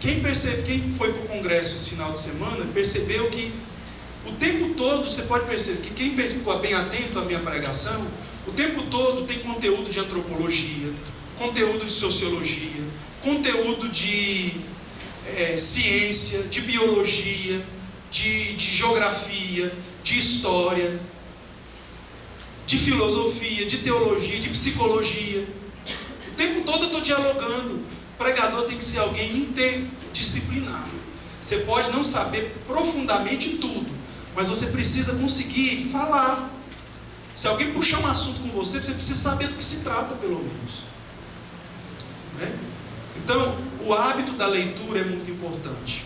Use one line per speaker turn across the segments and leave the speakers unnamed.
Quem foi para o congresso esse final de semana percebeu que o tempo todo, você pode perceber que quem ficou bem atento à minha pregação, o tempo todo tem conteúdo de antropologia, conteúdo de sociologia, conteúdo de ciência, de biologia, de geografia, de história, de filosofia, de teologia, de psicologia. O tempo todo eu estou dialogando. O pregador tem que ser alguém interdisciplinar. Você pode não saber profundamente tudo, mas você precisa conseguir falar. Se alguém puxar um assunto com você, você precisa saber do que se trata, pelo menos. Né? Então, o hábito da leitura é muito importante.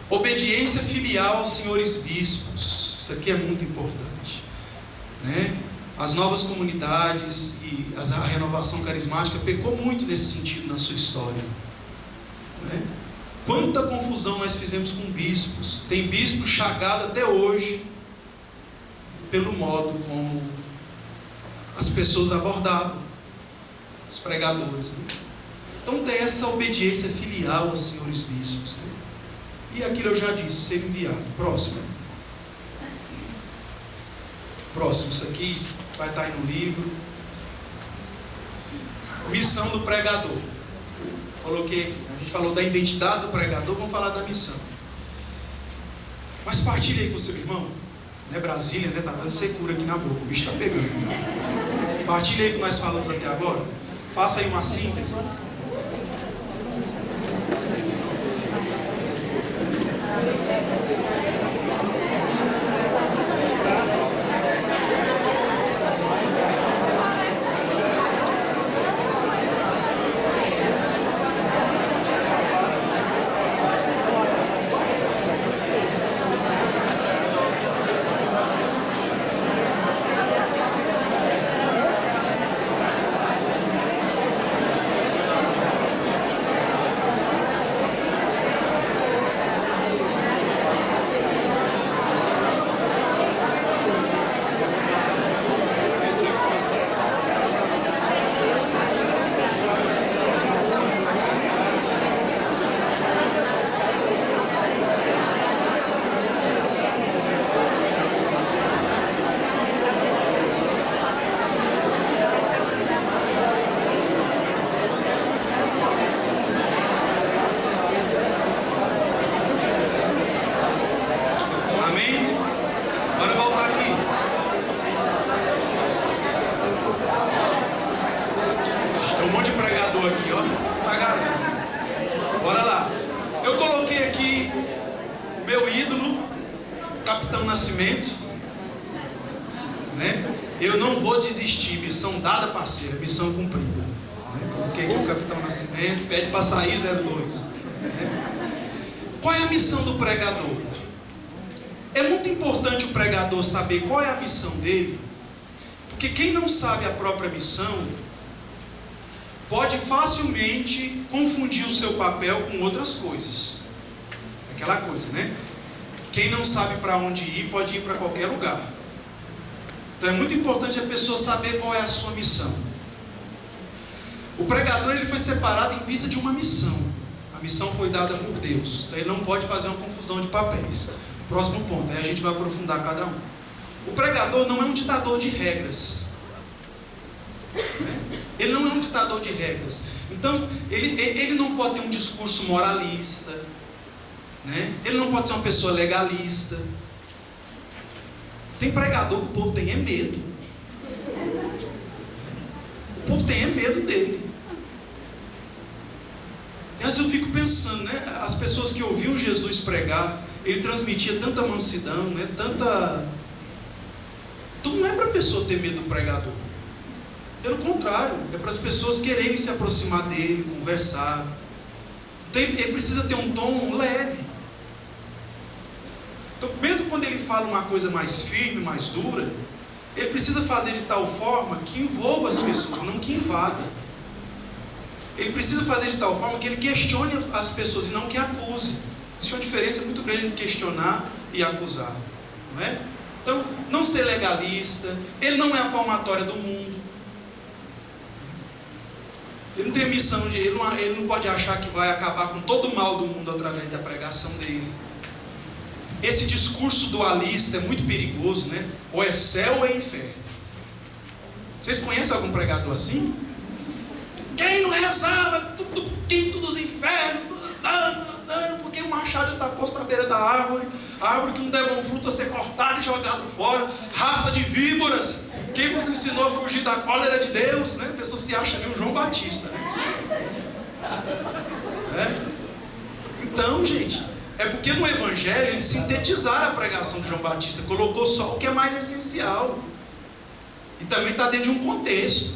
Obediência filial aos senhores bispos. Isso aqui é muito importante. Né? As novas comunidades e a renovação carismática pecou muito nesse sentido na sua história. Né? Quanta confusão nós fizemos com bispos. Tem bispo chagado até hoje pelo modo como as pessoas abordavam os pregadores. Né? Então tem essa obediência filial aos senhores bispos. Né? E aquilo eu já disse, ser enviado. Próximo. Isso aqui vai estar aí no livro. Missão do pregador. Coloquei aqui. A gente falou da identidade do pregador, vamos falar da missão. Mas partilhe aí com o seu irmão. Não é Brasília, né? Está dando secura aqui na boca. O bicho está pegando. Partilhe aí o que nós falamos até agora. Faça aí uma síntese. Missão cumprida. Coloquei aqui o Capitão Nascimento, pede para sair 02. Qual é a missão do pregador? É muito importante o pregador saber qual é a missão dele, porque quem não sabe a própria missão pode facilmente confundir o seu papel com outras coisas. Aquela coisa, né? Quem não sabe para onde ir, pode ir para qualquer lugar. Então é muito importante a pessoa saber qual é a sua missão. O pregador ele foi separado em vista de uma missão. A missão foi dada por Deus. Então ele não pode fazer uma confusão de papéis. Próximo ponto, aí a gente vai aprofundar cada um. O pregador não é um ditador de regras. Ele não é um ditador de regras. Então ele não pode ter um discurso moralista, né? Ele não pode ser uma pessoa legalista. Tem pregador que o povo tem medo. O povo tem medo dele. E às vezes eu fico pensando, né? As pessoas que ouviam Jesus pregar, ele transmitia tanta mansidão, né? Então não é para a pessoa ter medo do pregador. Pelo contrário, é para as pessoas quererem se aproximar dele, conversar. Então ele precisa ter um tom leve. Então, mesmo quando ele fala uma coisa mais firme, mais dura, ele precisa fazer de tal forma que envolva as pessoas, não que invada. Ele precisa fazer de tal forma que ele questione as pessoas e não que acuse. Existe uma diferença muito grande entre questionar e acusar, não é? Então, não ser legalista, ele não é a palmatória do mundo. Ele não tem a missão de... Ele não pode achar que vai acabar com todo o mal do mundo através da pregação dele. Esse discurso dualista é muito perigoso, né? Ou é céu ou é inferno. Vocês conhecem algum pregador assim? Quem não rezava, tudo quinto dos infernos, andando, porque o machado está posto na beira da árvore, a árvore que não der bom fruto a ser cortada e jogada fora, raça de víboras. Quem vos ensinou a fugir da cólera de Deus, né? A pessoa se acha ali um João Batista, né? Então, gente, é porque no Evangelho eles sintetizaram a pregação de João Batista, colocou só o que é mais essencial, e também está dentro de um contexto.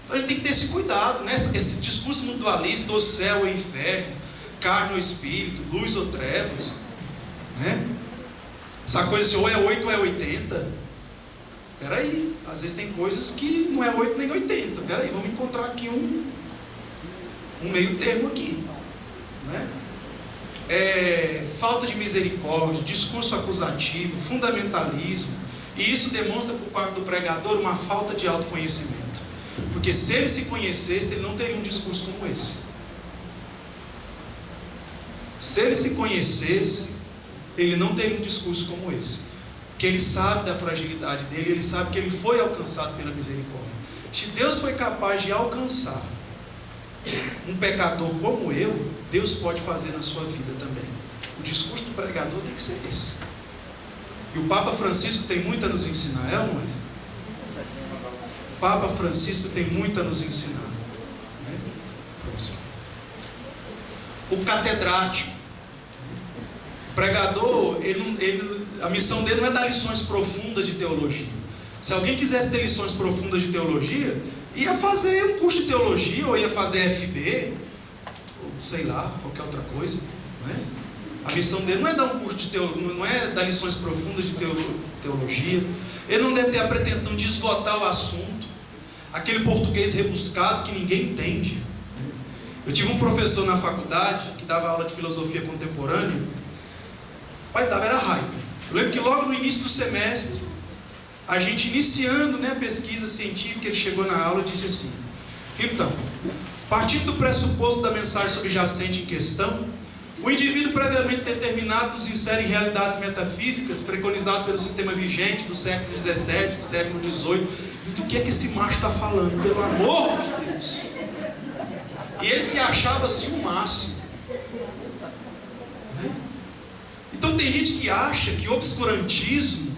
Então a gente tem que ter esse cuidado, né? Esse discurso muito dualista, ou céu ou inferno, carne ou espírito, luz ou trevas, né? Essa coisa assim, ou é 8 ou é 80. Peraí, às vezes tem coisas que não é 8 nem 80. Peraí, vamos encontrar aqui um meio termo aqui, né? Falta de misericórdia, discurso acusativo, fundamentalismo. E isso demonstra por parte do pregador uma falta de autoconhecimento. Porque se ele se conhecesse, ele não teria um discurso como esse. Se ele se conhecesse, ele não teria um discurso como esse. Porque ele sabe da fragilidade dele, ele sabe que ele foi alcançado pela misericórdia. Se Deus foi capaz de alcançar um pecador como eu, Deus pode fazer na sua vida também. O discurso do pregador tem que ser esse. E o Papa Francisco tem muito a nos ensinar, não é? O Papa Francisco tem muito a nos ensinar, né? O catedrático, o pregador, a missão dele não é dar lições profundas de teologia. Se alguém quisesse ter lições profundas de teologia, ia fazer um curso de teologia, ou ia fazer FB, ou sei lá, qualquer outra coisa, não é? A missão dele não é dar um curso de teologia, não é dar lições profundas de teologia. Ele não deve ter a pretensão de esgotar o assunto, aquele português rebuscado que ninguém entende. Eu tive um professor na faculdade que dava aula de filosofia contemporânea, mas dava era raiva. Eu lembro que logo no início do semestre, a gente iniciando, né, a pesquisa científica, ele chegou na aula e disse assim: então, partindo do pressuposto da mensagem subjacente em questão, o indivíduo previamente determinado nos insere em realidades metafísicas preconizadas pelo sistema vigente do século XVII, século XVIII. E do que é que esse macho está falando? Pelo amor de Deus! E ele se achava assim o máximo. Então tem gente que acha que obscurantismo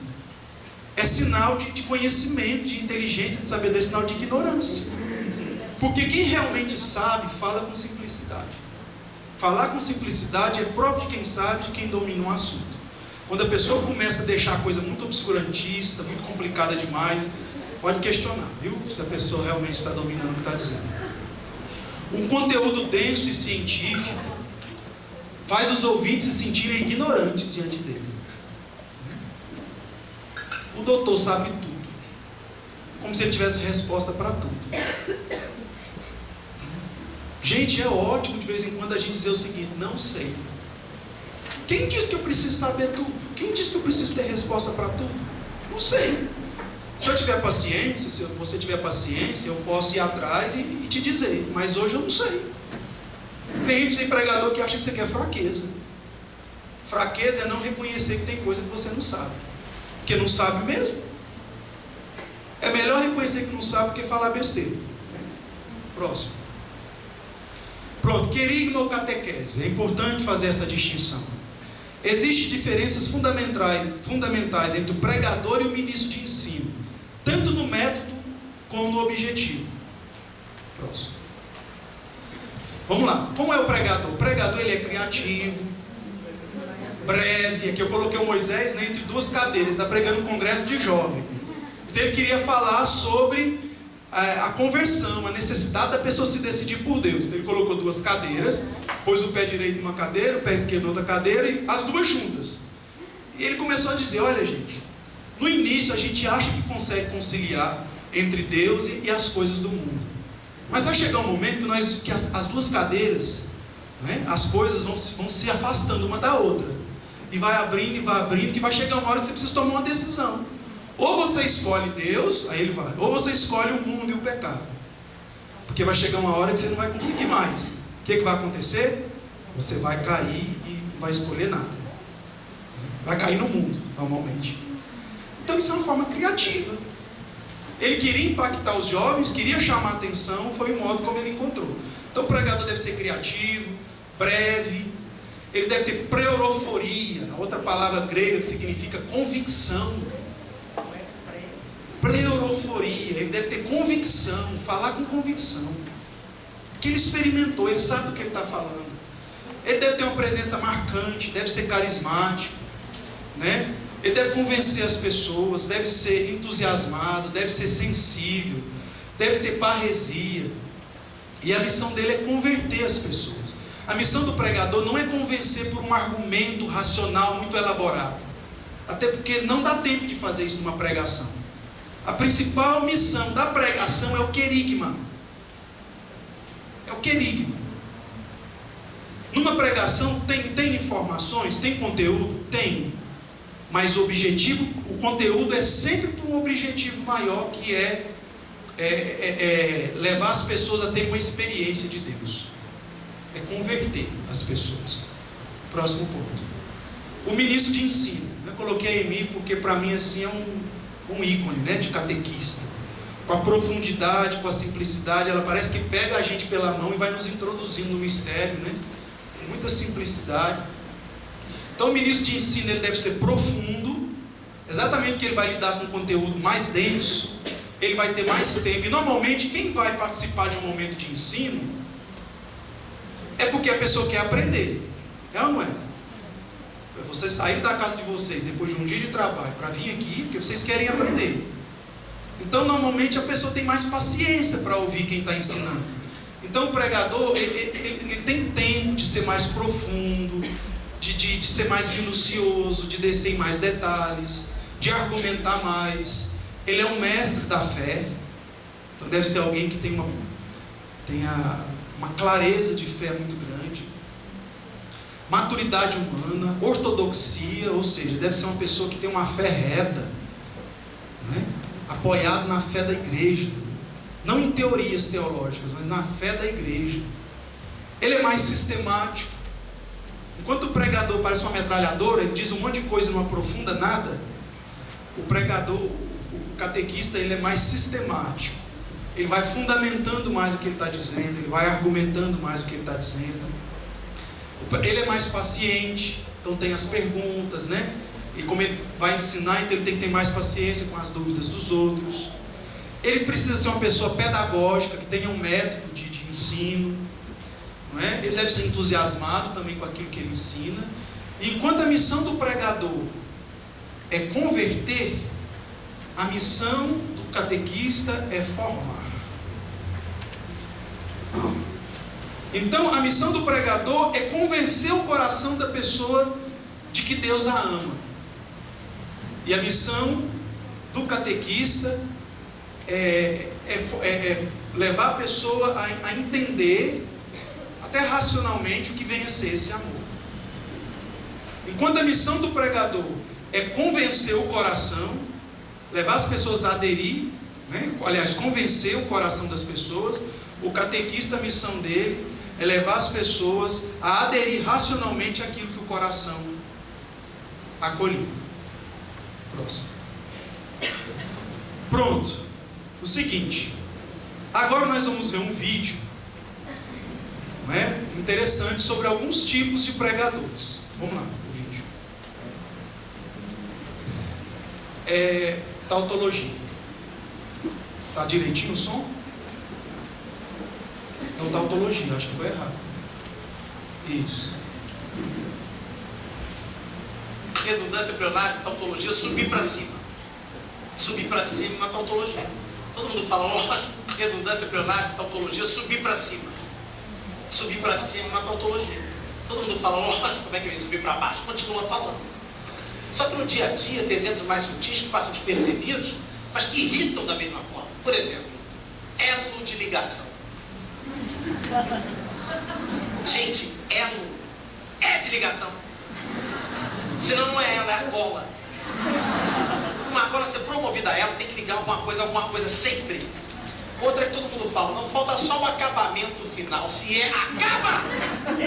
é sinal de conhecimento, de inteligência, de sabedoria, é sinal de ignorância. Porque quem realmente sabe, fala com simplicidade. Falar com simplicidade é próprio de quem sabe, de quem domina um assunto. Quando a pessoa começa a deixar a coisa muito obscurantista, muito complicada demais, pode questionar, viu? Se a pessoa realmente está dominando o que está dizendo. Um conteúdo denso e científico faz os ouvintes se sentirem ignorantes diante dele. O doutor sabe tudo, como se ele tivesse resposta para tudo. Gente, é ótimo de vez em quando a gente dizer o seguinte: não sei. Quem disse que eu preciso saber tudo? Quem disse que eu preciso ter resposta para tudo? Não sei. Se eu tiver paciência, se você tiver paciência, eu posso ir atrás e te dizer, mas hoje eu não sei. Tem pregador que acha que isso aqui é fraqueza. Fraqueza é não reconhecer que tem coisa que você não sabe, porque não sabe mesmo. É melhor reconhecer que não sabe do que falar besteira. Próximo. Pronto, querigma ou catequese. É importante fazer essa distinção. Existem diferenças fundamentais entre o pregador e o ministro de ensino, tanto no método como no objetivo. Próximo. Vamos lá. Como é o pregador? O pregador, ele é criativo, breve. Aqui eu coloquei o Moisés, né, entre duas cadeiras, está pregando um congresso de jovem. Então ele queria falar sobre a conversão, a necessidade da pessoa se decidir por Deus. Então ele colocou duas cadeiras, pôs o pé direito numa cadeira, o pé esquerdo noutra cadeira, e as duas juntas. E ele começou a dizer: olha, gente, no início a gente acha que consegue conciliar entre Deus e as coisas do mundo, mas vai chegar um momento que as duas cadeiras, né, as coisas vão se afastando uma da outra, e vai abrindo, que vai chegar uma hora que você precisa tomar uma decisão. Ou você escolhe Deus, aí ele vai, ou você escolhe o mundo e o pecado. Porque vai chegar uma hora que você não vai conseguir mais. O que vai acontecer? Você vai cair e não vai escolher nada. Vai cair no mundo, normalmente. Então isso é uma forma criativa. Ele queria impactar os jovens, queria chamar a atenção, foi o modo como ele encontrou. Então o pregador deve ser criativo, breve, ele deve ter preoroforia, outra palavra grega que significa convicção. Preoroforia, ele deve ter convicção, falar com convicção. Porque ele experimentou, ele sabe do que ele está falando. Ele deve ter uma presença marcante, deve ser carismático, né? Ele deve convencer as pessoas, deve ser entusiasmado, deve ser sensível, deve ter parresia. E a missão dele é converter as pessoas. A missão do pregador não é convencer por um argumento racional muito elaborado. Até porque não dá tempo de fazer isso numa pregação. A principal missão da pregação é o querigma. É o querigma. Numa pregação tem informações, tem conteúdo? Tem. Mas o objetivo, o conteúdo é sempre para um objetivo maior, que é levar as pessoas a terem uma experiência de Deus. É converter as pessoas. Próximo ponto. O ministro de ensino. Eu coloquei a Emi porque para mim assim é um ícone, né, de catequista. Com a profundidade, com a simplicidade, ela parece que pega a gente pela mão e vai nos introduzindo no mistério, né? Com muita simplicidade. Então o ministro de ensino ele deve ser profundo, exatamente porque ele vai lidar com um conteúdo mais denso, ele vai ter mais tempo. E normalmente quem vai participar de um momento de ensino é porque a pessoa quer aprender. É ou não é? Vocês saírem da casa de vocês depois de um dia de trabalho para vir aqui porque vocês querem aprender. Então normalmente a pessoa tem mais paciência para ouvir quem está ensinando. Então o pregador ele tem tempo de ser mais profundo, de ser mais minucioso, de descer em mais detalhes, de argumentar mais. Ele é um mestre da fé. Então deve ser alguém que tenha uma clareza de fé muito grande, maturidade humana, ortodoxia, ou seja, deve ser uma pessoa que tem uma fé reta, né? Apoiado na fé da igreja, não em teorias teológicas, mas na fé da igreja. Ele é mais sistemático. Enquanto o pregador parece uma metralhadora, ele diz um monte de coisa e não aprofunda nada. O pregador, o catequista, ele é mais sistemático. Ele vai fundamentando mais o que ele está dizendo, ele vai argumentando mais o que ele está dizendo. Ele é mais paciente, então tem as perguntas, né? E como ele vai ensinar, então ele tem que ter mais paciência com as dúvidas dos outros. Ele precisa ser uma pessoa pedagógica, que tenha um método de ensino, não é? Ele deve ser entusiasmado também com aquilo que ele ensina. E enquanto a missão do pregador é converter, a missão do catequista é formar. Então a missão do pregador é convencer o coração da pessoa de que Deus a ama. E a missão do catequista é levar a pessoa a entender, até racionalmente, o que vem a ser esse amor. Enquanto a missão do pregador é convencer o coração, levar as pessoas a aderir, né? Aliás, convencer o coração das pessoas, o catequista, a missão dele é levar as pessoas a aderir racionalmente àquilo que o coração acolheu. Próximo. Pronto. O seguinte, agora nós vamos ver um vídeo, não é, interessante sobre alguns tipos de pregadores. Vamos lá, o vídeo. Tautologia. Tá direitinho o som? Então, tautologia, acho que foi errado. Isso.
Redundância, pleonasmo, tautologia, subir para cima. Subir para cima, uma tautologia. Todo mundo fala, lógico, redundância, pleonasmo, tautologia, subir para cima. Subir para cima, uma tautologia. Todo mundo fala, lógico, como é que eu ia subir para baixo? Continua falando. Só que no dia a dia tem exemplos mais sutis que passam despercebidos, mas que irritam da mesma forma. Por exemplo, elo de ligação. Gente, elo é de ligação. Senão não é ela, é a cola. Uma cola, ser promovida a ela, tem que ligar alguma coisa sempre. Outra que todo mundo fala, não falta só o acabamento final. Se é acabamento,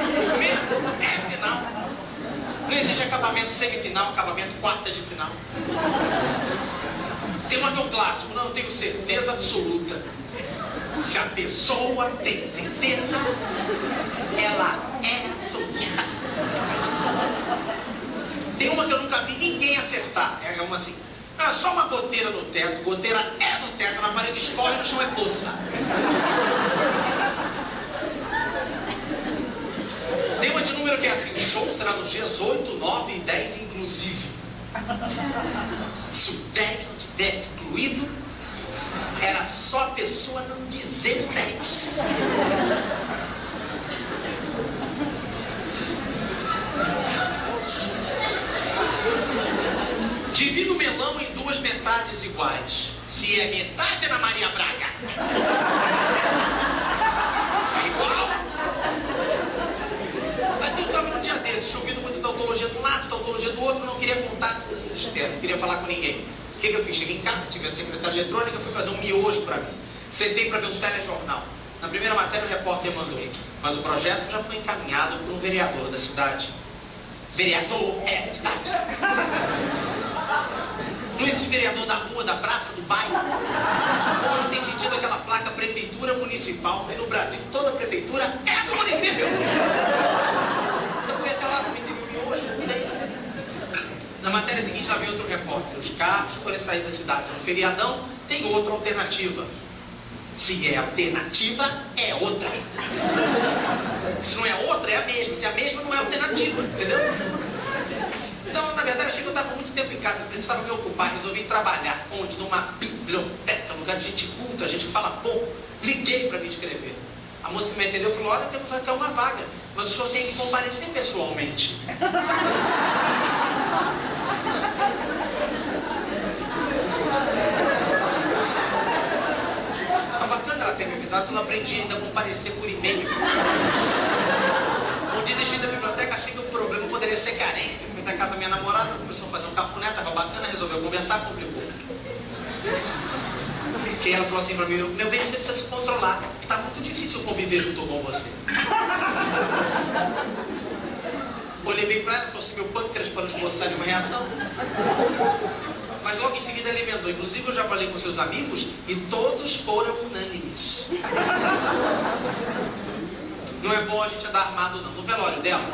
é final. Não existe acabamento semifinal, acabamento quarta de final. Tem uma que é um clássico, não, eu tenho certeza absoluta. Se a pessoa tem certeza, ela é absoluta. Tem uma que eu nunca vi ninguém acertar. É uma assim, é só uma goteira no teto. Goteira é no teto, na parede escorre, no chão é poça. Tem uma de número que é assim, o show será nos dias 8, 9 e 10 inclusive. Se o 10 não tivesse incluído, era só a pessoa não dizer o 10. Divida o melão em duas metades iguais. Se é metade, é na Maria Braga. É igual. Mas eu estava num dia desses, ouvindo muito tautologia de um lado, tautologia do outro, não queria contar com o externo, não queria falar com ninguém. O que eu fiz? Cheguei em casa, tive a secretária eletrônica, fui fazer um miojo para mim. Sentei para ver um telejornal. Na primeira matéria o repórter mandou, mas o projeto já foi encaminhado por um vereador da cidade. Vereador é cidade. Não existe vereador da rua, da praça, do bairro. Como não tem sentido aquela placa prefeitura municipal, e no Brasil toda prefeitura é do município. Eu fui até lá, comentei o miojo, mudei. Na matéria seguinte, lá veio outro repórter. Os carros forem sair da cidade no feriadão, tem outra alternativa. Se é alternativa, é outra. Se não é outra, é a mesma. Se é a mesma, não é alternativa. Entendeu? Então, na verdade, achei que eu estava muito tempo em casa. Precisava me ocupar. Resolvi trabalhar. Onde? Numa biblioteca, lugar de gente culta, a gente fala pouco. Liguei para me inscrever. A moça que me atendeu falou, olha, temos até uma vaga. Mas o senhor tem que comparecer pessoalmente. Bacana ela ter me avisado que eu não aprendi ainda a comparecer por e-mail. Um dia desisti da biblioteca, achei que o problema poderia ser carência. Fui até casa da minha namorada, começou a fazer um cafuné, tava bacana, resolveu conversar, complicou. Que ela falou assim pra mim, meu bem, você precisa se controlar, tá muito difícil conviver junto com você. Olhei bem pra ela, trouxe meu pâncreas para não esboçar nenhuma reação. Mas logo em seguida ele emendou. Inclusive eu já falei com seus amigos e todos foram unânimes. Não é bom a gente andar armado não. No velório dela.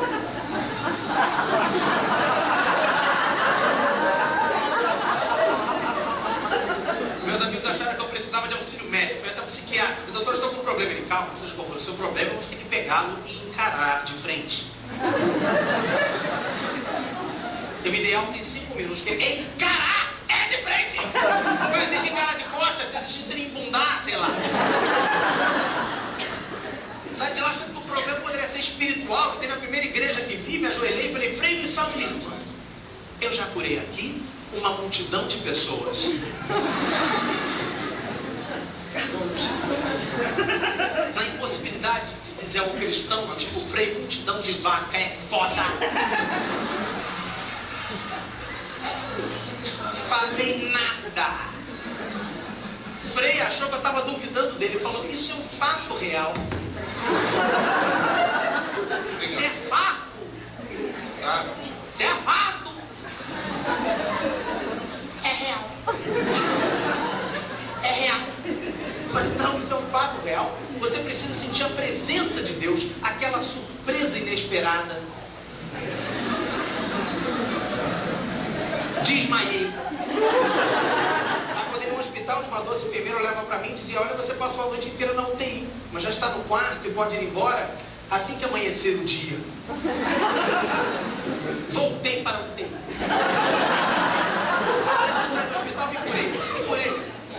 Meus amigos acharam que eu precisava de auxílio médico. Fui até um psiquiatra. O doutor, estou com um problema. Ele, calma, seja qual for o seu problema, você tem que pegá-lo e encarar de frente. Eu me dei alta em 5 minutos. Que encarar! De frente! Não existe cara de costas, se existisse ele embundar, sei lá. Sai de lá achando que o problema poderia ser espiritual. Tem na primeira igreja que vi, me ajoelhei e falei, Frei, me salve de tudo. Eu já curei aqui uma multidão de pessoas. Na impossibilidade de dizer ao cristão, tipo Frei, multidão de vaca é foda. Falei nada. Frei achou que eu estava duvidando dele. Falou, isso é um fato real. Isso é fato. Isso é fato. É real. É real. Mas não, isso é um fato real. Você precisa sentir a presença de Deus. Aquela surpresa inesperada. Desmaiei. Aí quando ir no hospital, uma doce enfermeira olhava pra mim e dizia, olha, você passou a noite inteira na UTI, mas já está no quarto e pode ir embora assim que amanhecer o dia. Voltei para a UTI. Aí eu saí do hospital e me curei.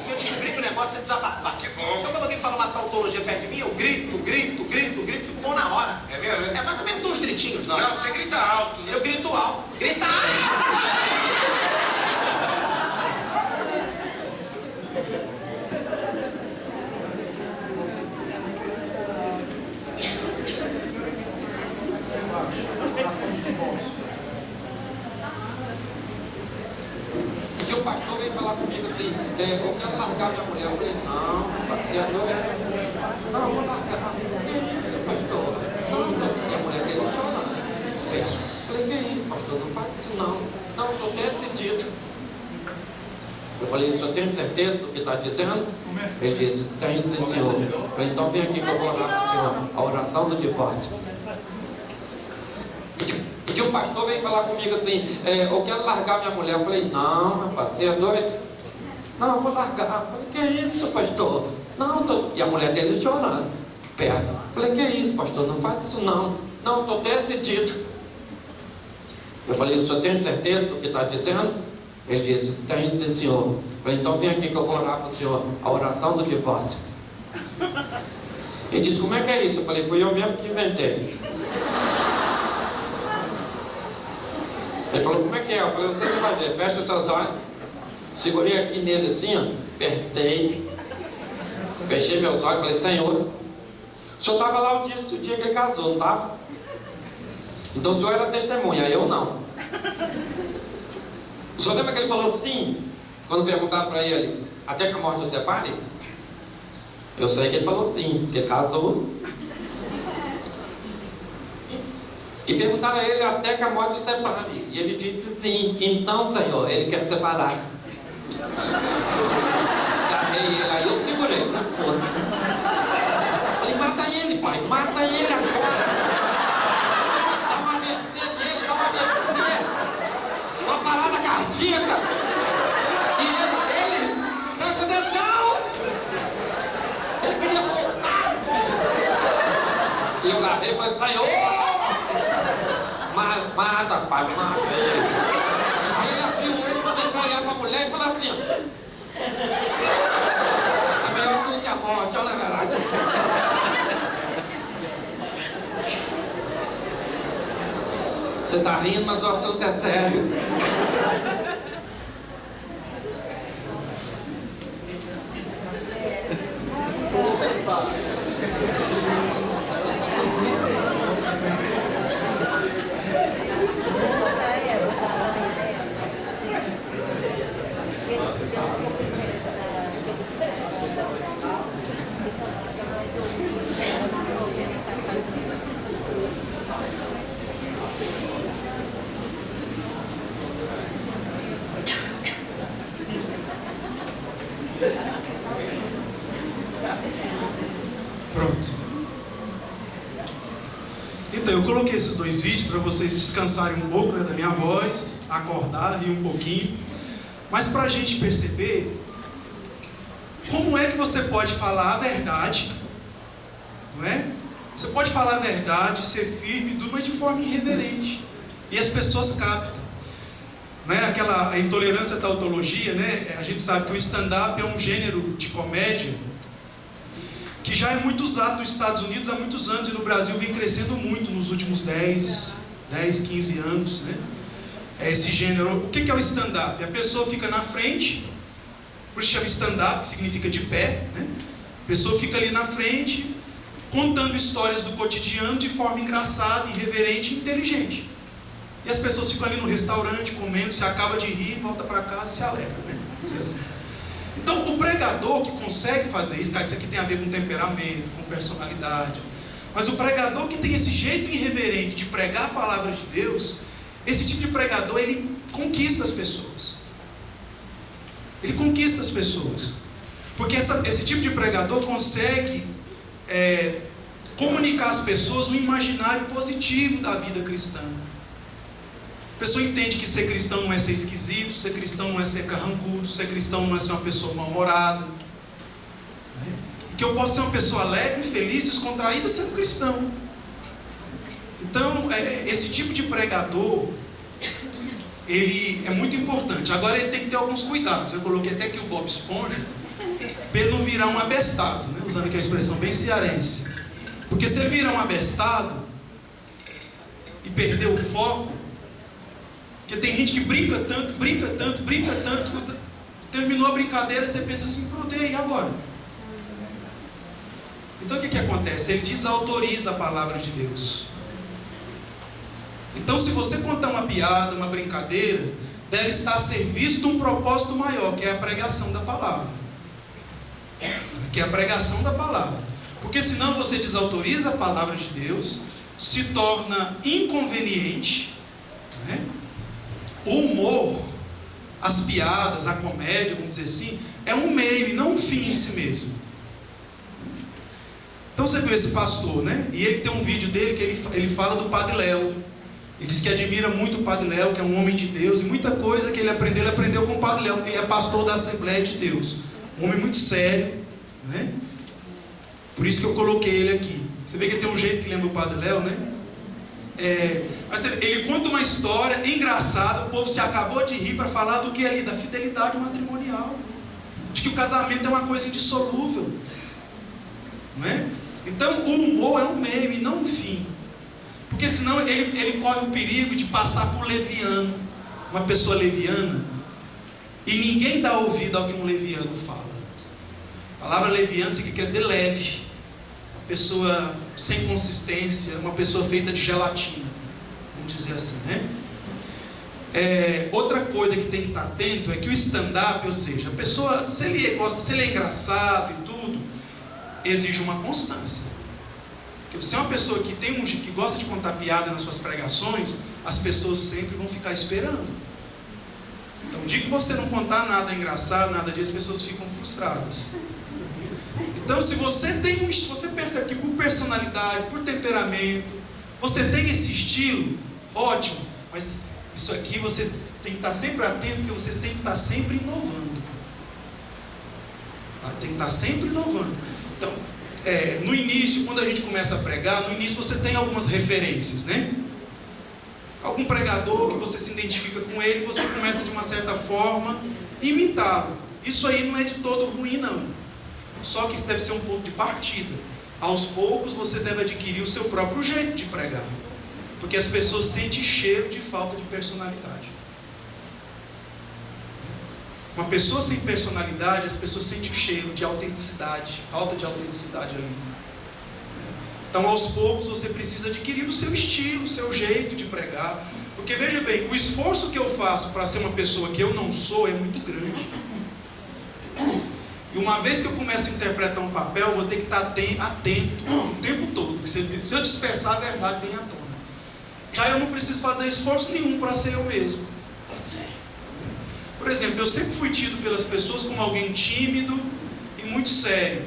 E eu descobri que o negócio é desabafar. Que bom. Então quando alguém fala uma tautologia perto de mim, eu grito, fico bom na hora.
É mesmo?
É mais ou menos uns gritinhos, não.
Não, você grita alto, né?
Eu grito alto. Grita alto!
pastor veio falar comigo assim, eu quero largar minha mulher. Eu falei, não, pastor, não, vou largar. Que isso, pastor? Não, minha mulher dele chorando. Eu falei, que isso, pastor? Não faz isso não. Não, estou decidido. Eu falei, o senhor tem certeza do que está dizendo? Ele disse, tenho sim, senhor. Eu falei, então vem aqui que eu vou orar para o senhor. A oração do divórcio. E o pastor veio falar comigo assim, eu quero largar minha mulher. Eu falei, não, rapaz, você é doido? Não, eu vou largar. Eu falei, que isso, pastor? Não, e a mulher dele chorando, perto. Eu falei, que isso, pastor? Não faz isso não. Não, estou decidido. Eu falei, o senhor tem certeza do que está dizendo? Ele disse, tenho sim, senhor. Eu falei, então vem aqui que eu vou orar para o senhor. A oração do divórcio. Ele disse, como é que é isso? Eu falei, fui eu mesmo que inventei. Ele falou, como é que é? Eu falei, você vai ver, fecha os seus olhos. Segurei aqui nele assim, ó, apertei. Fechei meus olhos e falei, Senhor, o senhor estava lá o dia que ele casou, não estava? Então o senhor era testemunha, eu não. O senhor lembra que ele falou sim, quando perguntaram para ele, até que a morte o separe? Eu sei que ele falou sim, porque casou. E perguntaram a ele até que a morte o separe. E ele disse sim. Então, Senhor, ele quer separar. Agarrei ele, aí eu segurei com força. Falei, mata ele, pai, mata ele agora. Dá uma AVC nele, dá uma AVC. Uma parada cardíaca. E ele, presta atenção. Ele queria voltar. E eu agarrei e falei, Senhor. Mata, pai, mata ele. Aí ele abriu o olho, começou a olhar para a mulher e falou assim: é melhor tudo que a morte, olha na verdade. Você está rindo, mas o assunto é sério.
Pronto. Então, eu coloquei esses dois vídeos para vocês descansarem um pouco, né, da minha voz, acordar, rir um pouquinho. Mas para a gente perceber como é que você pode falar a verdade, não é? Você pode falar a verdade, ser firme, mas de forma irreverente. E as pessoas captam. Não é? A intolerância à tautologia, né? A gente sabe que o stand-up é um gênero de comédia que já é muito usado nos Estados Unidos há muitos anos e no Brasil vem crescendo muito nos últimos 10, 15 anos, né? Esse gênero. O que é o stand-up? A pessoa fica na frente, por isso chama stand-up, que significa de pé, né? A pessoa fica ali na frente, contando histórias do cotidiano de forma engraçada, irreverente e inteligente. E as pessoas ficam ali no restaurante, comendo, se acaba de rir, volta para casa e se alegra, né? Assim. Então, o pregador que consegue fazer isso, cara, isso aqui tem a ver com temperamento, com personalidade, mas o pregador que tem esse jeito irreverente de pregar a palavra de Deus, esse tipo de pregador, ele conquista as pessoas. Ele conquista as pessoas. Porque esse tipo de pregador consegue comunicar às pessoas um imaginário positivo da vida cristã. A pessoa entende que ser cristão não é ser esquisito, ser cristão não é ser carrancudo, ser cristão não é ser uma pessoa mal-humorada. E que eu posso ser uma pessoa alegre, feliz, descontraída sendo cristão. Então, esse tipo de pregador, ele é muito importante. Agora ele tem que ter alguns cuidados. Eu coloquei até aqui o Bob Esponja, para ele não virar um abestado, né? Usando aqui a expressão bem cearense. Porque se ele virar um abestado e perder o foco, porque tem gente que brinca tanto, terminou a brincadeira, você pensa assim, pronto, e agora? Então o que acontece? Ele desautoriza a palavra de Deus. Então se você contar uma piada, uma brincadeira, deve estar a serviço de um propósito maior, que é a pregação da palavra. Que é a pregação da palavra. Porque senão você desautoriza a palavra de Deus, se torna inconveniente, né? O humor, as piadas, a comédia, vamos dizer assim, é um meio e não um fim em si mesmo. Então você viu esse pastor, né? E ele tem um vídeo dele que ele fala do Padre Léo. Ele diz que admira muito o Padre Léo, que é um homem de Deus, e muita coisa que ele aprendeu com o Padre Léo, que é pastor da Assembleia de Deus. Um homem muito sério, né? Por isso que eu coloquei ele aqui. Você vê que ele tem um jeito que lembra o Padre Léo, né? Mas ele conta uma história engraçada, o povo se acabou de rir para falar do que ali? Da fidelidade matrimonial. De que o casamento é uma coisa indissolúvel. Não é? Então o humor é um meio e não um fim. Porque senão ele corre o perigo de passar por leviano. Uma pessoa leviana. E ninguém dá ouvido ao que um leviano fala. A palavra leviano quer dizer leve. Uma pessoa sem consistência, uma pessoa feita de gelatina. Vamos dizer assim, né? Outra coisa que tem que estar atento é que o stand-up, ou seja, a pessoa, se ele é engraçado e tudo, exige uma constância. Porque se é uma pessoa que gosta de contar piada nas suas pregações, as pessoas sempre vão ficar esperando. Então, o dia que você não contar nada engraçado, nada disso, as pessoas ficam frustradas. Então, se você percebe que por personalidade, por temperamento, você tem esse estilo, ótimo, mas isso aqui você tem que estar sempre atento, porque você tem que estar sempre inovando. Tá? Tem que estar sempre inovando. Então, no início, quando a gente começa a pregar, no início você tem algumas referências, né? Algum pregador que você se identifica com ele, você começa de uma certa forma imitá-lo. Isso aí não é de todo ruim, não. Só que isso deve ser um ponto de partida. Aos poucos você deve adquirir o seu próprio jeito de pregar. Porque as pessoas sentem cheiro de falta de personalidade. Uma pessoa sem personalidade, as pessoas sentem cheiro de autenticidade, falta de autenticidade ali. Então, aos poucos, você precisa adquirir o seu estilo, o seu jeito de pregar. Porque, veja bem, o esforço que eu faço para ser uma pessoa que eu não sou é muito grande. E uma vez que eu começo a interpretar um papel, eu vou ter que estar atento o tempo todo. Porque se eu dispersar, a verdade vem à tona. Já eu não preciso fazer esforço nenhum para ser eu mesmo. Por exemplo, eu sempre fui tido pelas pessoas como alguém tímido e muito sério.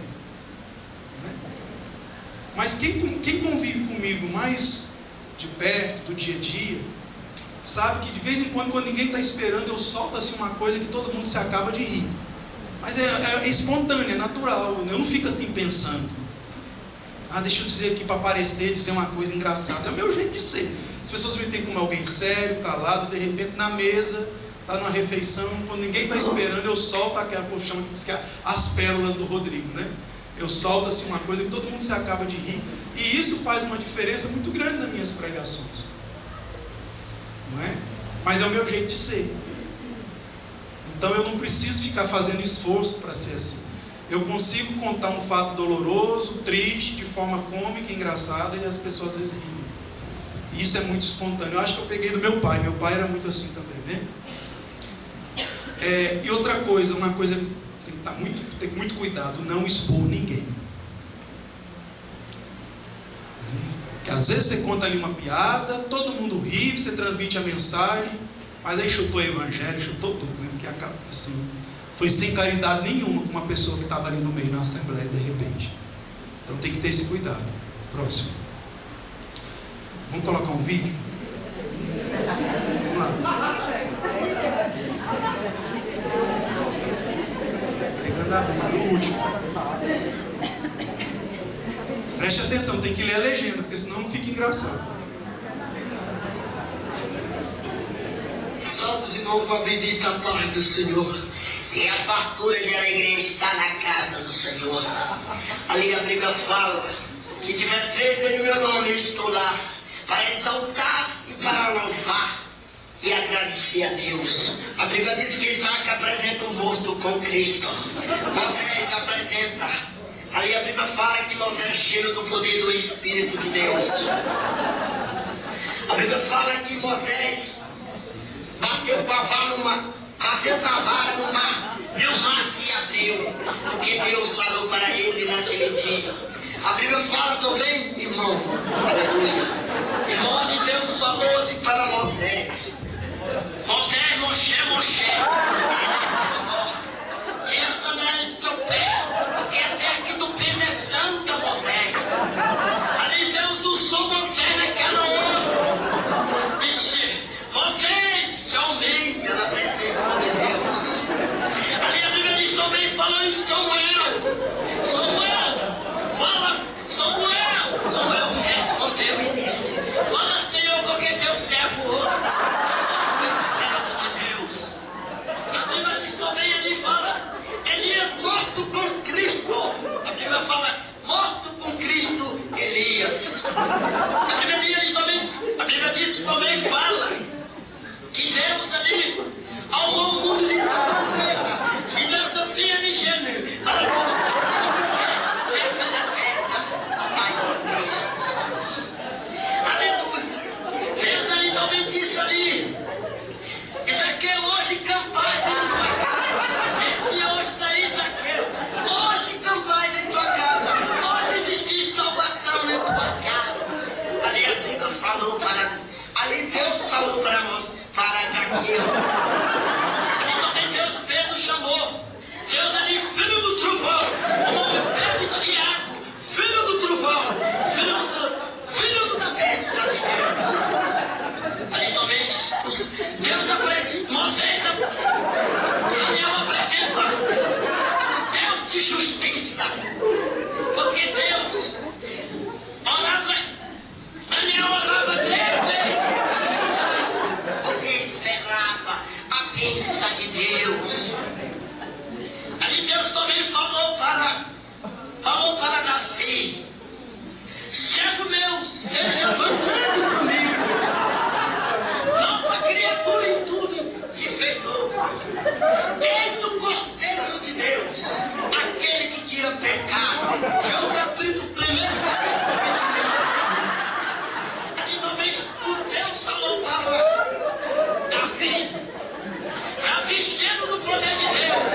Mas quem convive comigo mais de perto, do dia a dia, sabe que de vez em quando ninguém está esperando, eu solto assim uma coisa que todo mundo se acaba de rir. Mas é espontâneo, é natural. Eu não fico assim pensando. Deixa eu dizer aqui para parecer, dizer uma coisa engraçada. É o meu jeito de ser. As pessoas me têm como alguém sério, calado, de repente na mesa, está numa refeição, quando ninguém está esperando, eu solto aquela, que chama as pérolas do Rodrigo, né? Eu solto assim uma coisa que todo mundo se acaba de rir. E isso faz uma diferença muito grande nas minhas pregações. Não é? Mas é o meu jeito de ser. Então eu não preciso ficar fazendo esforço para ser assim. Eu consigo contar um fato doloroso, triste, de forma cômica, engraçada, e as pessoas às vezes riem. Isso é muito espontâneo. Eu acho que eu peguei do meu pai. Meu pai era muito assim também, né? E outra coisa, uma coisa que tem muito cuidado, não expor ninguém. Porque às vezes você conta ali uma piada, todo mundo ri, você transmite a mensagem, mas aí chutou o evangelho, chutou tudo, né? Porque acaba assim, foi sem caridade nenhuma com uma pessoa que estava ali no meio na assembleia de repente. Então tem que ter esse cuidado. Próximo. Vamos colocar um vídeo? Vamos lá. O último. Preste atenção, tem que ler a legenda, porque senão não fica engraçado.
Salve os irmãos com a bendita paz do Senhor. E a fartura de alegria está na casa do Senhor. Ali a Bíblia fala que tiver 13 no meu nome, eu estou lá para exaltar e para louvar e agradecer a Deus. A Bíblia diz que Isaac apresenta o morto com Cristo. Moisés apresenta. Ali a Bíblia fala que Moisés é cheio do poder do Espírito de Deus. A Bíblia fala que Moisés bateu que o cavalo bateu com a vara no mar, e o mar se abriu, que Deus falou para ele naquele dia. A Bíblia fala também, irmão, aleluia. Irmão, e Deus falou ali para Moisés. Moisés, Moshe, tira a sandália do teu pé, porque até aqui do pé é santa, Moisés. Ali Deus usou Moisés naquela hora. Disse, Moisés, realmente, na presença de Deus. Ali a Bíblia diz também, falou em Samuel respondeu e disse, fala, Senhor, porque teu servo ouve. A Bíblia diz também, ele fala, Elias morto com Cristo. A Bíblia fala, morto com Cristo, Elias. A Bíblia diz também, fala, que Deus ali, ao mundo de tal maneira, filosofia de gênero, para Deus ali também disse ali, Isaqueu, hoje campais em tua casa. Esse hoje está Isaqueu, hoje campais em tua casa, hoje existe salvação na tua casa. Ali a Bíblia falou ali Deus falou para Isaqueu. Ali também Deus Pedro chamou, Deus ali, filho do trovão, o nome Pedro Tiago, filho do trovão, filho da bênção de Deus. Ali também Deus apresenta, Moisés, Daniel apresenta Deus de justiça, porque Deus orava, Daniel orava 3 vezes, porque esperava a bênção de Deus. Ali Deus também falou para Davi, servo meu, seja mantido comigo. Nova criatura em tudo se fez novo. Eis o Cordeiro de Deus, aquele que tira pecado. João capítulo 1, ali também Deus falou para Davi cheio do poder de Deus,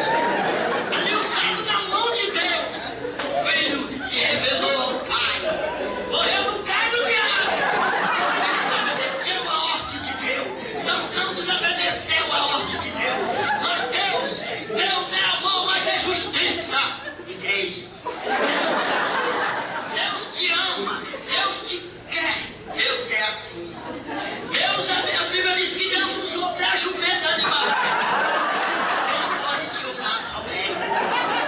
ali usado da mão de Deus, o Filho se revelou ao Pai, morreu no carro e desobedeceu a ordem de Deus. Sansão desobedeceu a ordem de Deus. Mas Deus é amor, mas é justiça. Igreja, Deus te ama, Deus te quer, Deus é assim. Deus, a Bíblia diz que Deus usou até a jumenta animal. Ele pode te usar também.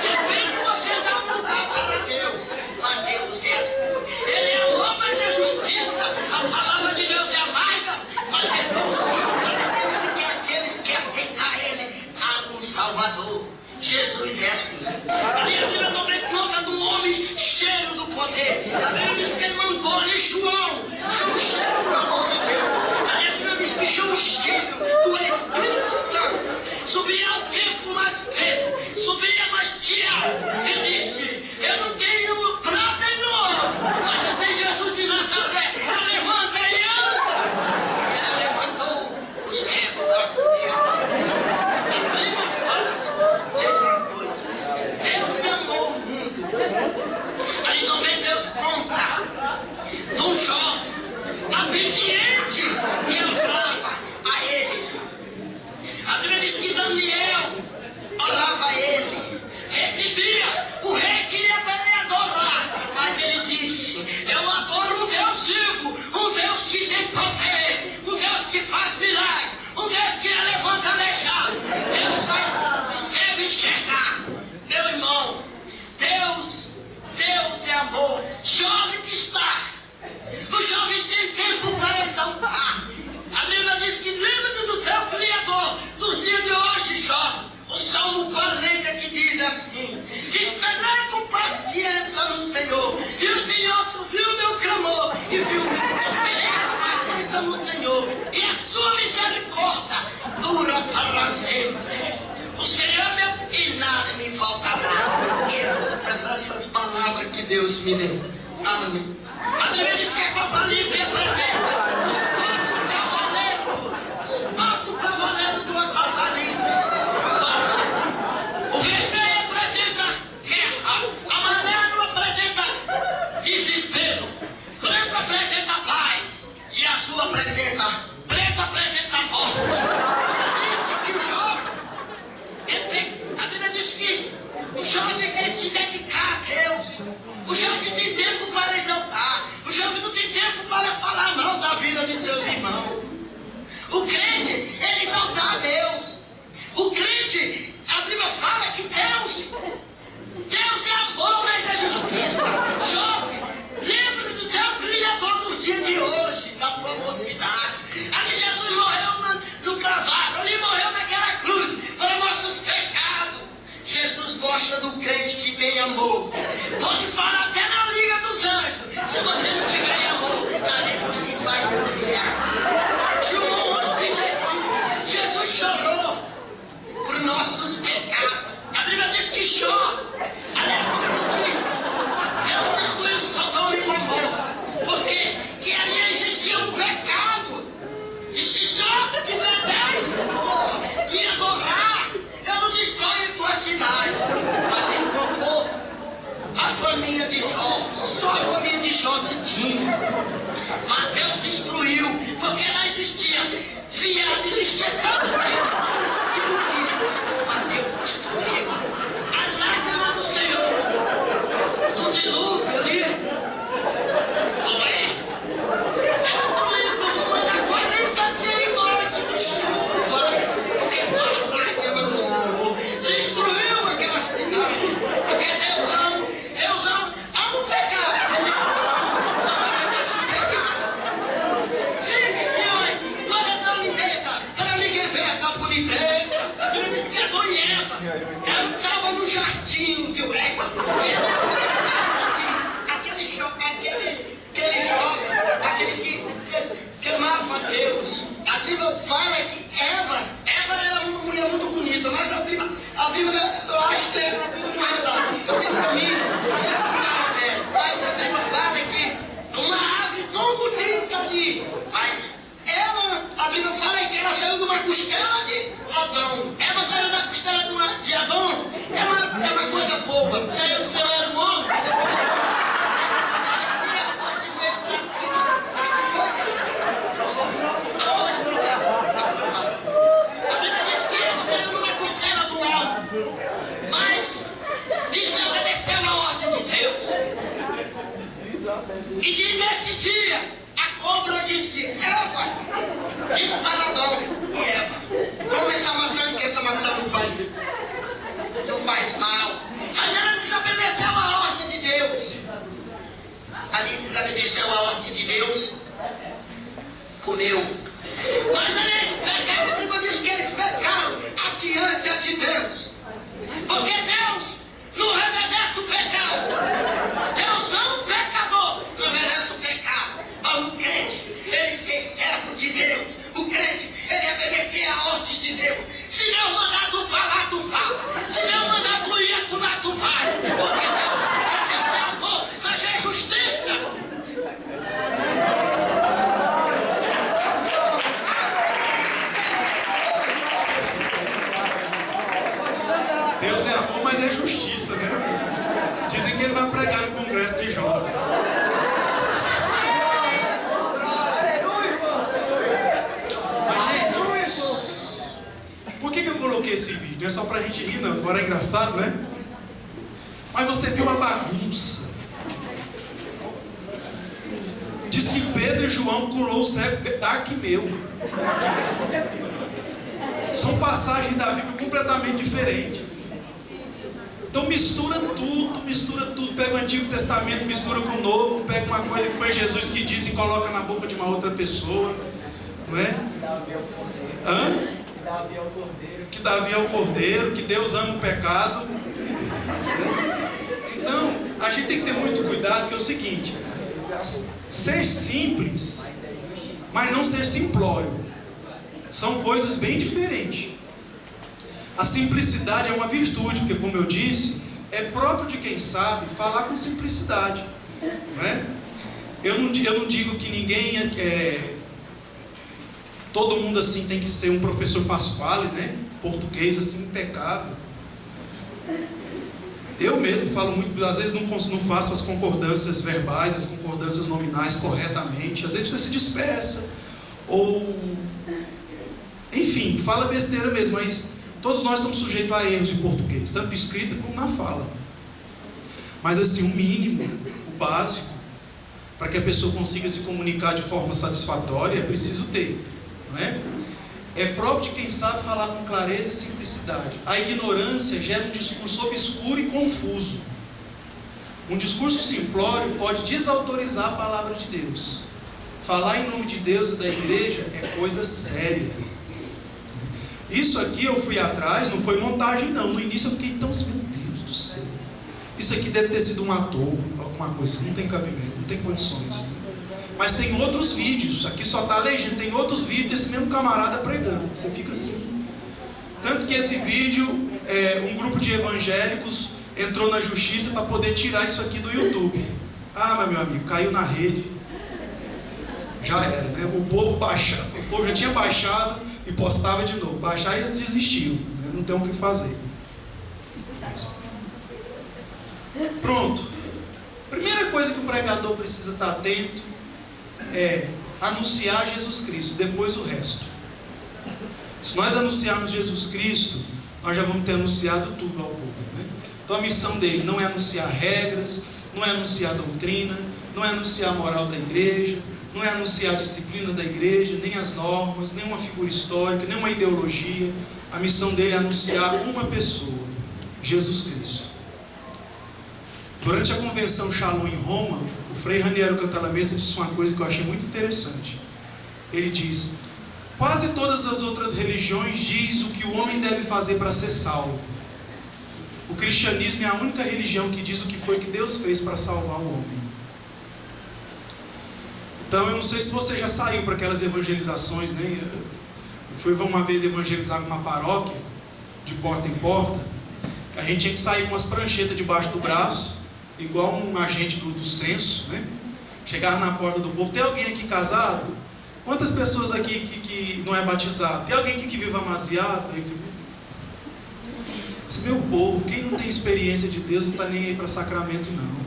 Depende de você dar um lugar para Deus. Mas Deus é assim. Ele é amor, mas é justiça. A palavra de Deus é amarga, mas é doce. Deus quer aqueles que aceitar Ele como um Salvador. Jesus é assim. Ali a Bíblia também conta de um homem cheio do poder. A Bíblia diz que ele mandou ali João cheio do amor de Deus. Ali a Bíblia diz que João cheio do Espírito Santo subia ao templo mais preto, subia mais Tiago e disse, eu não tenho prata e ouro, mas eu tenho Jesus de Nazaré. Levanta e anda. Ele levantou o cego da cura. A Bíblia fala dessa coisa. Deus amou o mundo. Aí também Deus conta de um jovem obediente que orava a ele. A Bíblia diz que Daniel orava a ele, recebia, o rei queria para ele adorar, mas ele disse, eu adoro um Deus vivo, um Deus que tem poder, um Deus que faz milagres, um Deus que levanta aleijado. Deus faz o cego enxergar. Meu irmão, Deus é amor. Jovem que está, os jovens têm tempo para exaltar. A Bíblia diz que lembra-te do teu Criador nos dias de hoje, jovem. O Salmo 40 que diz assim, esperai com paciência no Senhor, e o Senhor ouviu meu clamor, e viu esperei com paciência no Senhor, e a sua misericórdia dura para sempre. O Senhor é meu, e nada me faltará. E essas palavras que Deus me deu. Amém. A Bíblia diz que a Copa Livre apresenta os quatro cavaleiros O crente, ele exalta a Deus. O crente, a Bíblia fala que Deus é amor, mas é justiça. Jovem, lembra do teu Criador nos dias de hoje, da tua mocidade. Ali Jesus morreu no clavado, ali morreu naquela cruz, para mostrar os pecados. Jesus gosta do crente que tem amor. Pode falar até na Liga dos Anjos. Se você não tiver amor, na Liga você vai buscar. João 11:35, Jesus chorou por nossos pecados. A Bíblia diz que chora. Deus destruiu Sodoma e Gomorra. Porque que ali existia um pecado. E se só tiver 10 pessoas me adorar, eu não destroio tua cidade. Mas ele colocou a família de Jó. Só a família de Jó não tinha. Mas Deus destruiu, porque não existia viado, existia tanto tempo. Mas Deus destruiu. A lágrima do Senhor, do dilúvio ali, foi. Destruiu como uma 40 dias e noite de chuva, porque foi a lágrima do Senhor. Destruiu aquela cidade, porque Deus ama o pecado. Ela estava no jardim, viu? Aquele jovem, aquele que amava Deus. A Bíblia fala que Eva era uma mulher muito bonita, mas a Bíblia, eu acho que ela tem uma relação. Eu tenho pra mim, mas a Bíblia fala que uma árvore tão bonita ali, mas a Bíblia fala que ela saiu de uma costela de Adão. Ela saiu da costela de Adão. É uma coisa boa. Saiu do meu irmão. A Bíblia diz que ela saiu de uma costela do alto. Mas desobedeceu a ordem de Deus. E nesse dia, a cobra disse: Eva, disse para Adão e Eva, come essa maçã, que essa maçã não faz mal. Mas ela desobedeceu a ordem de Deus. Ali desobedeceu a ordem de Deus, comeu. Mas eles pecaram, a Bíblia diz que eles pecaram diante de Deus. Porque Deus não obedece o pecado. Deus não é um pecador, não obedece o pecado. Mas o crente, ele ser servo de Deus. O crente, ele obedecer a ordem de Deus. Se Deus mandar tu falar, tu fala. Se Deus mandar tu ir acular, tu vai. Porque Deus é amor, mas é justiça.
Deus é amor, mas é justiça, né? Dizem que ele vai pregar no congresso de Jó. Por que eu coloquei esse vídeo? É só pra gente rir, não. Agora é engraçado, né? Mas você viu a bagunça. Diz que Pedro e João curou o cego de Arquimeu. São passagens da Bíblia completamente diferentes. Então mistura tudo. Pega o Antigo Testamento, mistura com o Novo. Pega uma coisa que foi Jesus que disse e coloca na boca de uma outra pessoa. Não é? Que Davi é o cordeiro, que Deus ama o pecado. Então, a gente tem que ter muito cuidado, que é o seguinte: ser simples, mas não ser simplório, são coisas bem diferentes. A simplicidade é uma virtude, porque, como eu disse, é próprio de quem sabe falar com simplicidade, não é? Eu não digo que ninguém todo mundo assim tem que ser um professor Pasquale, né? Português assim impecável. Eu mesmo falo muito, às vezes não faço as concordâncias verbais, as concordâncias nominais corretamente. Às vezes você se dispersa, ou enfim, fala besteira mesmo, mas todos nós somos sujeitos a erros em português, tanto escrita como na fala. Mas assim, o mínimo, o básico, para que a pessoa consiga se comunicar de forma satisfatória, é preciso ter, não é? é próprio de quem sabe falar com clareza e simplicidade. A ignorância gera um discurso obscuro e confuso. Um discurso simplório pode desautorizar a palavra de Deus. Falar em nome de Deus e da igreja é coisa séria. Isso aqui eu fui atrás, não foi montagem não. No início eu fiquei tão assim, meu Deus do céu. Isso aqui deve ter sido um ator, alguma coisa. Não tem cabimento, não tem condições. Mas tem outros vídeos, aqui só está a legenda, tem outros vídeos desse mesmo camarada pregando. Você fica assim. Tanto que esse vídeo, um grupo de evangélicos entrou na justiça para poder tirar isso aqui do YouTube. Ah, mas meu amigo, caiu na rede. Já era, né? O povo já tinha baixado e postava de novo. Baixar e eles desistiram, né? Não tem o que fazer. Pronto. Primeira coisa que o pregador precisa estar atento é anunciar Jesus Cristo, depois o resto. Se nós anunciarmos Jesus Cristo, nós já vamos ter anunciado tudo ao povo, né? Então a missão dele não é anunciar regras, não é anunciar doutrina, não é anunciar a moral da igreja, não é anunciar a disciplina da igreja, nem as normas, nem uma figura histórica, nem uma ideologia. A missão dele é anunciar uma pessoa, Jesus Cristo. Durante a convenção Shalom em Roma, o Frei Raniero Cantalamessa disse uma coisa que eu achei muito interessante. Ele diz: quase todas as outras religiões dizem o que o homem deve fazer para ser salvo. O cristianismo é a única religião que diz o que foi que Deus fez para salvar o homem. Então eu não sei se você já saiu para aquelas evangelizações, né? Eu fui uma vez evangelizar numa paróquia, de porta em porta. A gente tinha que sair com umas pranchetas debaixo do braço, igual um agente do censo, né? Chegava na porta do povo: tem alguém aqui casado? Quantas pessoas aqui que não é batizado? Tem alguém aqui que vive amaziado? Meu povo, quem não tem experiência de Deus não está nem aí para sacramento não.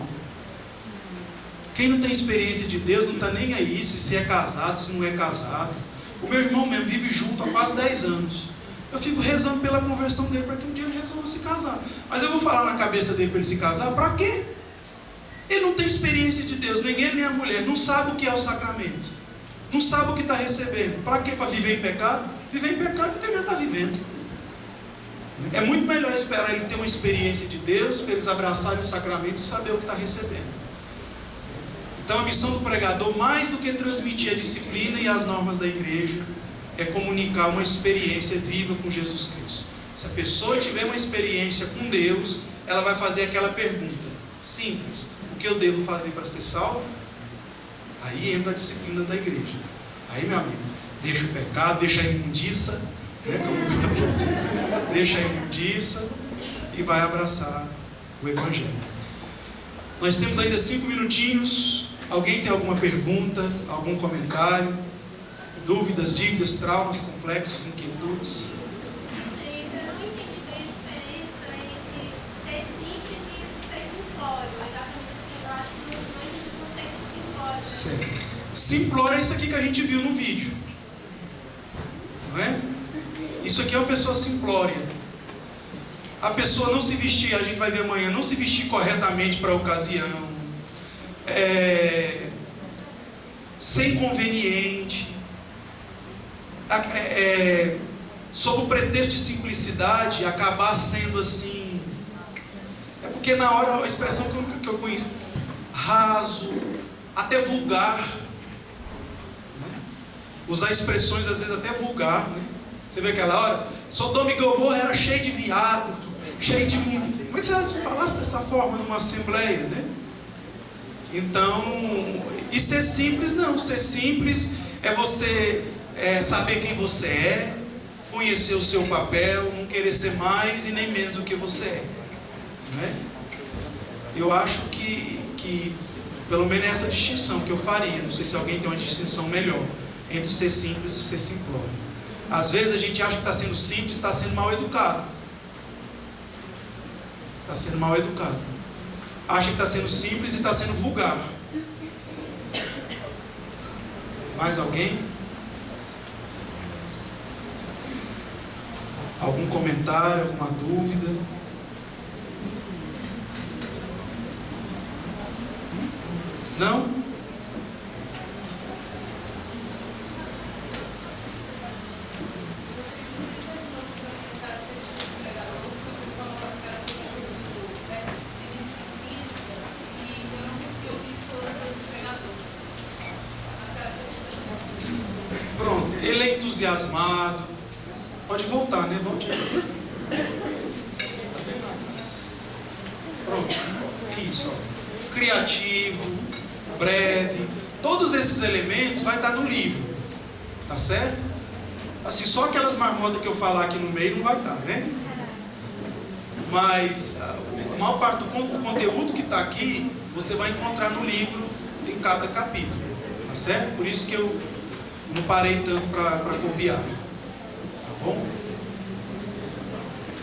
Quem não tem experiência de Deus não está nem aí se é casado, se não é casado. O meu irmão mesmo vive junto há quase 10 anos. Eu fico rezando pela conversão dele para que um dia ele resolva se casar. Mas eu vou falar na cabeça dele para ele se casar, para quê? Ele não tem experiência de Deus, nem ele nem a mulher, não sabe o que é o sacramento, não sabe o que está recebendo. Para quê? Para viver em pecado? Viver em pecado porque ele já está vivendo. É muito melhor esperar ele ter uma experiência de Deus, para eles abraçarem o sacramento e saber o que está recebendo. Então a missão do pregador, mais do que transmitir a disciplina e as normas da igreja, é comunicar uma experiência viva com Jesus Cristo. Se a pessoa tiver uma experiência com Deus, ela vai fazer aquela pergunta simples: o que eu devo fazer para ser salvo? Aí entra a disciplina da igreja. Aí, meu amigo, deixa o pecado, deixa a imundiça, né? Deixa a imundiça e vai abraçar o Evangelho. Nós temos ainda 5 minutinhos. Alguém tem alguma pergunta, algum comentário? Dúvidas, dívidas, traumas, complexos, inquietudes?
Eu não entendi bem a diferença entre ser simples e ser simplório. Exatamente, eu acho que não entendi o conceito de simplório.
Certo. Simplório é isso aqui que a gente viu no vídeo, não é? Isso aqui é uma pessoa simplória. A pessoa não se vestir, a gente vai ver amanhã, não se vestir corretamente para a ocasião, ser inconveniente, sob o pretexto de simplicidade, acabar sendo assim. É porque na hora, a expressão que eu conheço, raso, até vulgar, né? Usar expressões às vezes até vulgar, né? Você vê aquela hora, Sodoma e Gomorra era cheio de viado, cheio de mundo. Como é que você falasse dessa forma numa assembleia, né? Então, e ser simples não. Ser simples é você saber quem você é, conhecer o seu papel, não querer ser mais e nem menos do que você é, né? Eu acho que pelo menos é essa distinção que eu faria. Não sei se alguém tem uma distinção melhor entre ser simples e ser simplório. Às vezes a gente acha que está sendo simples, está sendo mal educado. Está sendo mal educado. Acha que está sendo simples e está sendo vulgar. Mais alguém? Algum comentário, alguma dúvida? Não? ele é entusiasmado. Pode voltar, né? Volte aí. Pronto. Isso, ó. Criativo, breve. Todos esses elementos vai estar no livro. Tá certo? Assim, só aquelas marmotas que eu falar aqui no meio não vai estar, né? Mas a maior parte do conteúdo que está aqui, você vai encontrar no livro em cada capítulo. Tá certo? Por isso que eu não parei tanto para copiar. Tá bom?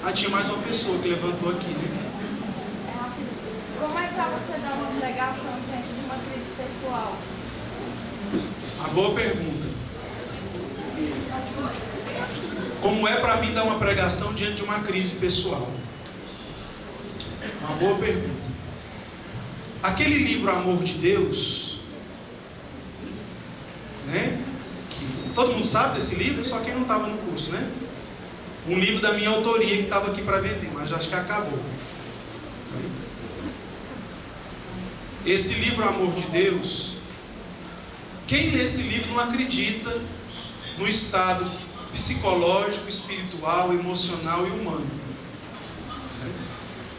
Ah, tinha mais uma pessoa que levantou aqui, né?
Como é para você dar uma pregação diante de uma crise pessoal?
Uma boa pergunta. Como é para mim dar uma pregação diante de uma crise pessoal? Uma boa pergunta. Aquele livro Amor de Deus, né? Que todo mundo sabe desse livro, só quem não estava no curso, né? Um livro da minha autoria que estava aqui para vender, mas acho que acabou. Esse livro Amor de Deus, quem lê esse livro não acredita no estado psicológico, espiritual, emocional e humano.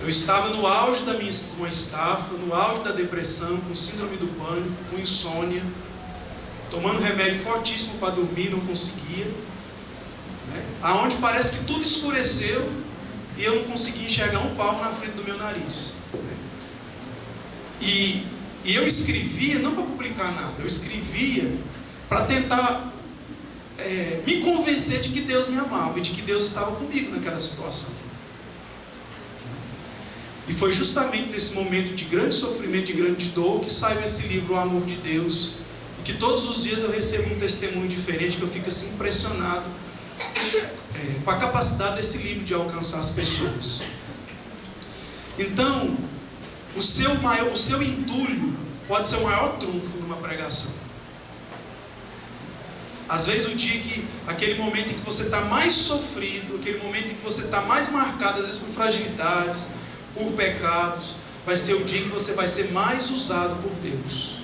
Eu estava no auge da minha estafa, no auge da depressão, com síndrome do pânico, com insônia, tomando remédio fortíssimo para dormir, não conseguia, né? Aonde parece que tudo escureceu e eu não conseguia enxergar um palmo na frente do meu nariz, né? E eu escrevia não para publicar nada, eu escrevia para tentar me convencer de que Deus me amava e de que Deus estava comigo naquela situação. E foi justamente nesse momento de grande sofrimento, de grande dor, que saiu esse livro, O Amor de Deus, e que todos os dias eu recebo um testemunho diferente, que eu fico assim impressionado com a capacidade desse livro de alcançar as pessoas. Então, o seu entulho pode ser o maior trunfo numa pregação. Às vezes aquele momento em que você está mais sofrido, aquele momento em que você está mais marcado, às vezes por fragilidades, por pecados, vai ser o dia em que você vai ser mais usado por Deus.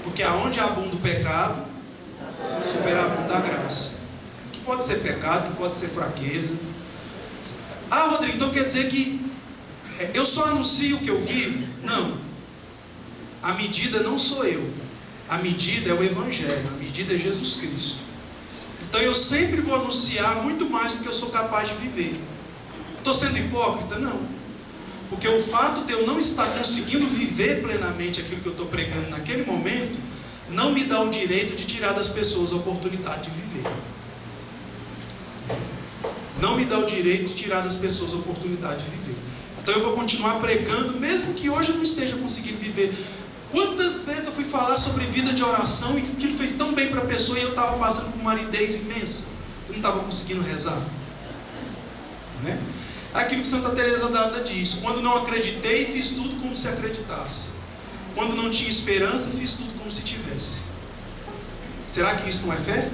Porque aonde abunda o pecado, superabunda a graça. Que pode ser pecado, que pode ser fraqueza. Ah, Rodrigo, então quer dizer que eu só anuncio o que eu vivo? Não. A medida não sou eu. A medida é o Evangelho. A medida é Jesus Cristo. Então eu sempre vou anunciar muito mais do que eu sou capaz de viver. Estou sendo hipócrita? Não. Porque o fato de eu não estar conseguindo viver plenamente aquilo que eu estou pregando naquele momento, não me dá o direito de tirar das pessoas a oportunidade de viver. Não me dá o direito de tirar das pessoas a oportunidade de viver. Então eu vou continuar pregando, mesmo que hoje eu não esteja conseguindo viver. Quantas vezes eu fui falar sobre vida de oração e aquilo fez tão bem para a pessoa e eu estava passando por uma aridez imensa. Eu não estava conseguindo rezar. Né? Aquilo que Santa Teresa d'Ávila diz: quando não acreditei, fiz tudo como se acreditasse. Quando não tinha esperança, fiz tudo como se tivesse. Será que isso não é fé?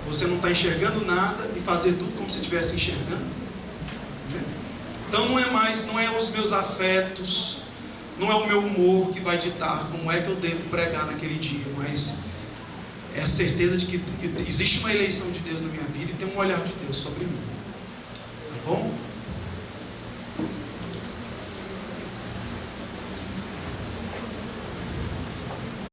Você não está enxergando nada e fazer tudo como se estivesse enxergando? Né? Então não é os meus afetos, não é o meu humor que vai ditar como é que eu devo pregar naquele dia, mas é a certeza de que existe uma eleição de Deus na minha vida e tem um olhar de Deus sobre mim. Tá bom?